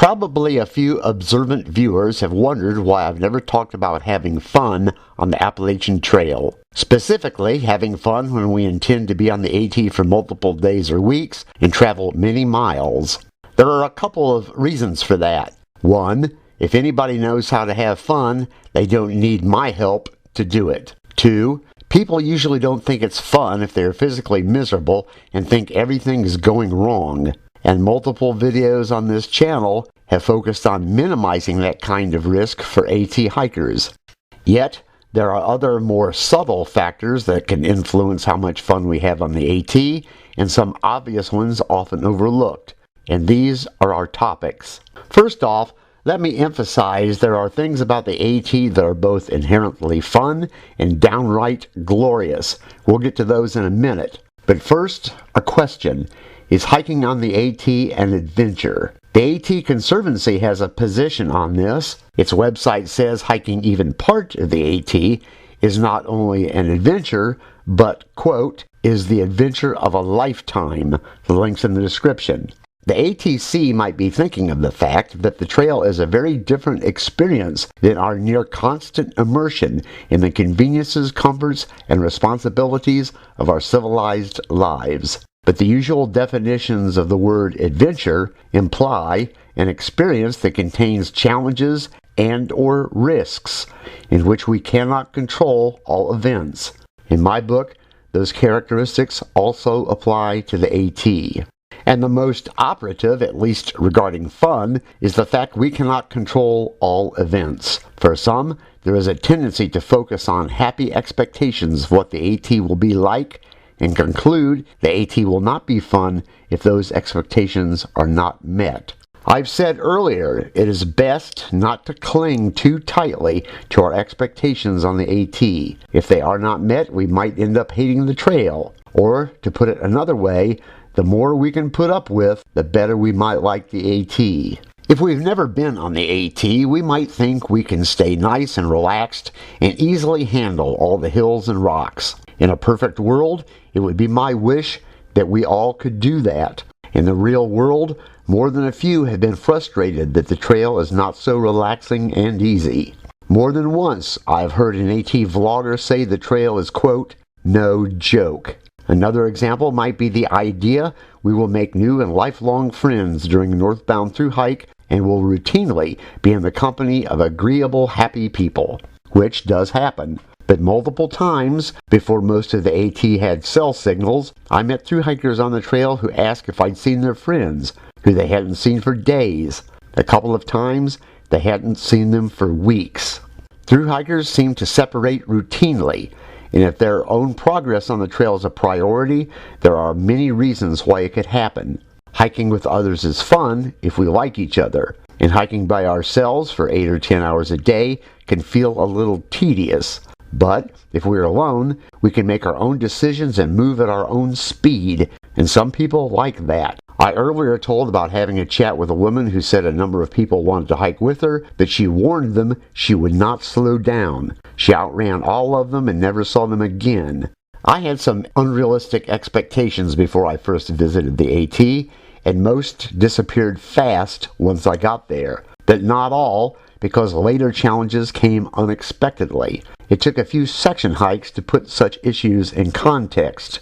Probably a few observant viewers have wondered why I've never talked about having fun on the Appalachian Trail. Specifically, having fun when we intend to be on the AT for multiple days or weeks and travel many miles. There are a couple of reasons for that. One, if anybody knows how to have fun, they don't need my help to do it. Two, people usually don't think it's fun if they're physically miserable and think everything is going wrong. And multiple videos on this channel have focused on minimizing that kind of risk for AT hikers. Yet, there are other more subtle factors that can influence how much fun we have on the AT, and some obvious ones often overlooked. And these are our topics. First off, let me emphasize there are things about the AT that are both inherently fun and downright glorious. We'll get to those in a minute. But first, a question. Is hiking on the AT an adventure? The AT Conservancy has a position on this. Its website says hiking even part of the AT is not only an adventure, but, quote, is the adventure of a lifetime. The link's in the description. The ATC might be thinking of the fact that the trail is a very different experience than our near constant immersion in the conveniences, comforts, and responsibilities of our civilized lives. But the usual definitions of the word adventure imply an experience that contains challenges and/or risks in which we cannot control all events. In my book, those characteristics also apply to the AT. And the most operative, at least regarding fun, is the fact we cannot control all events. For some, there is a tendency to focus on happy expectations of what the AT will be like and conclude the AT will not be fun if those expectations are not met. I've said earlier, it is best not to cling too tightly to our expectations on the AT. If they are not met, we might end up hating the trail. Or, to put it another way, the more we can put up with, the better we might like the AT. If we've never been on the AT, we might think we can stay nice and relaxed and easily handle all the hills and rocks. In a perfect world, it would be my wish that we all could do that. In the real world, more than a few have been frustrated that the trail is not so relaxing and easy. More than once, I've heard an AT vlogger say the trail is, quote, no joke. Another example might be the idea we will make new and lifelong friends during a northbound thru hike and will routinely be in the company of agreeable, happy people, which does happen. But multiple times, before most of the AT had cell signals, I met thru hikers on the trail who asked if I'd seen their friends, who they hadn't seen for days. A couple of times, they hadn't seen them for weeks. Thru hikers seem to separate routinely, and if their own progress on the trail is a priority, there are many reasons why it could happen. Hiking with others is fun if we like each other, and hiking by ourselves for 8 or 10 hours a day can feel a little tedious. But if we're alone, we can make our own decisions and move at our own speed, and some people like that. I earlier told about having a chat with a woman who said a number of people wanted to hike with her, but she warned them she would not slow down. She outran all of them and never saw them again. I had some unrealistic expectations before I first visited the AT, and most disappeared fast once I got there. But not all, because later challenges came unexpectedly. It took a few section hikes to put such issues in context.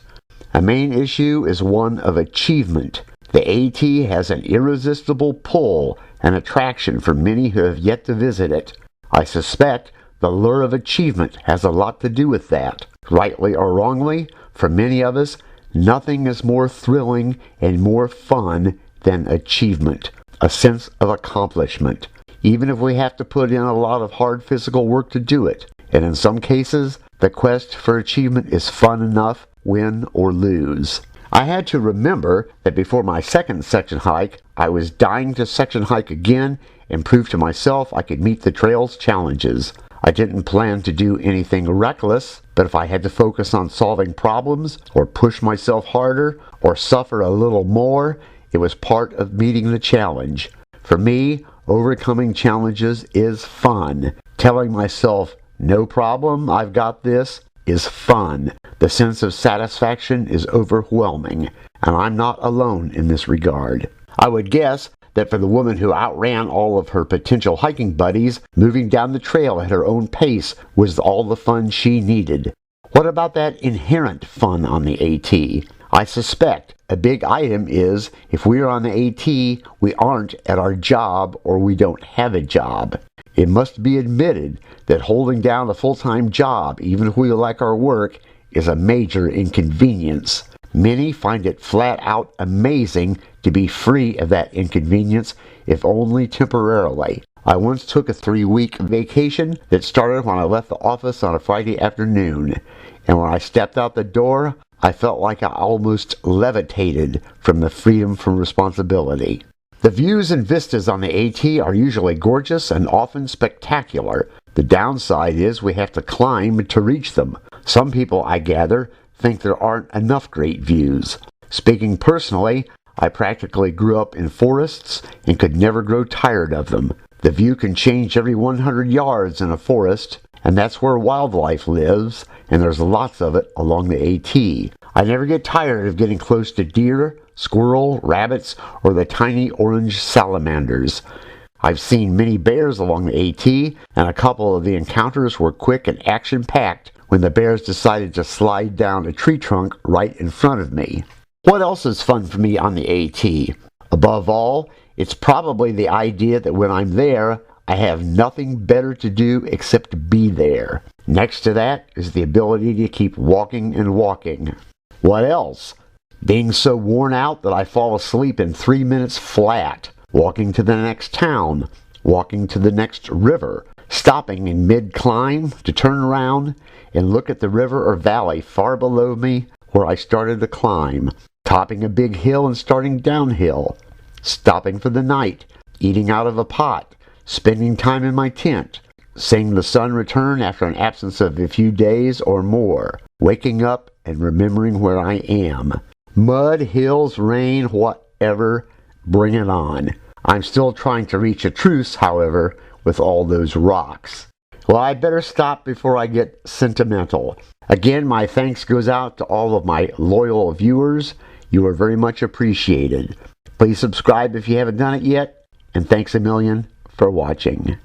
A main issue is one of achievement. The AT has an irresistible pull and attraction for many who have yet to visit it. I suspect the lure of achievement has a lot to do with that. Rightly or wrongly, for many of us, nothing is more thrilling and more fun than achievement, a sense of accomplishment, even if we have to put in a lot of hard physical work to do it. And in some cases, the quest for achievement is fun enough, win or lose. I had to remember that before my second section hike, I was dying to section hike again and prove to myself I could meet the trail's challenges. I didn't plan to do anything reckless, but if I had to focus on solving problems, or push myself harder, or suffer a little more, it was part of meeting the challenge. For me, overcoming challenges is fun. Telling myself, no problem, I've got this, is fun. The sense of satisfaction is overwhelming, and I'm not alone in this regard. I would guess that for the woman who outran all of her potential hiking buddies, moving down the trail at her own pace was all the fun she needed. What about that inherent fun on the AT? I suspect a big item is if we are on the AT, we aren't at our job or we don't have a job. It must be admitted that holding down a full-time job, even if we like our work, is a major inconvenience. Many find it flat out amazing to be free of that inconvenience, if only temporarily. I once took a 3-week vacation that started when I left the office on a Friday afternoon, and when I stepped out the door, I felt like I almost levitated from the freedom from responsibility. The views and vistas on the AT are usually gorgeous and often spectacular. The downside is we have to climb to reach them. Some people, I gather, think there aren't enough great views. Speaking personally, I practically grew up in forests and could never grow tired of them. The view can change every 100 yards in a forest, and that's where wildlife lives, and there's lots of it along the AT. I never get tired of getting close to deer, squirrel, rabbits, or the tiny orange salamanders. I've seen many bears along the AT, and a couple of the encounters were quick and action-packed when the bears decided to slide down a tree trunk right in front of me. What else is fun for me on the AT? Above all, it's probably the idea that when I'm there, I have nothing better to do except be there. Next to that is the ability to keep walking and walking. What else? Being so worn out that I fall asleep in 3 minutes flat. Walking to the next town. Walking to the next river. Stopping in mid-climb to turn around and look at the river or valley far below me where I started the climb. Topping a big hill and starting downhill. Stopping for the night. Eating out of a pot. Spending time in my tent. Seeing the sun return after an absence of a few days or more. Waking up and remembering where I am. Mud, hills, rain, whatever, bring it on. I'm still trying to reach a truce, however, with all those rocks. Well, I better stop before I get sentimental. Again, my thanks goes out to all of my loyal viewers. You are very much appreciated. Please subscribe if you haven't done it yet, and thanks a million for watching.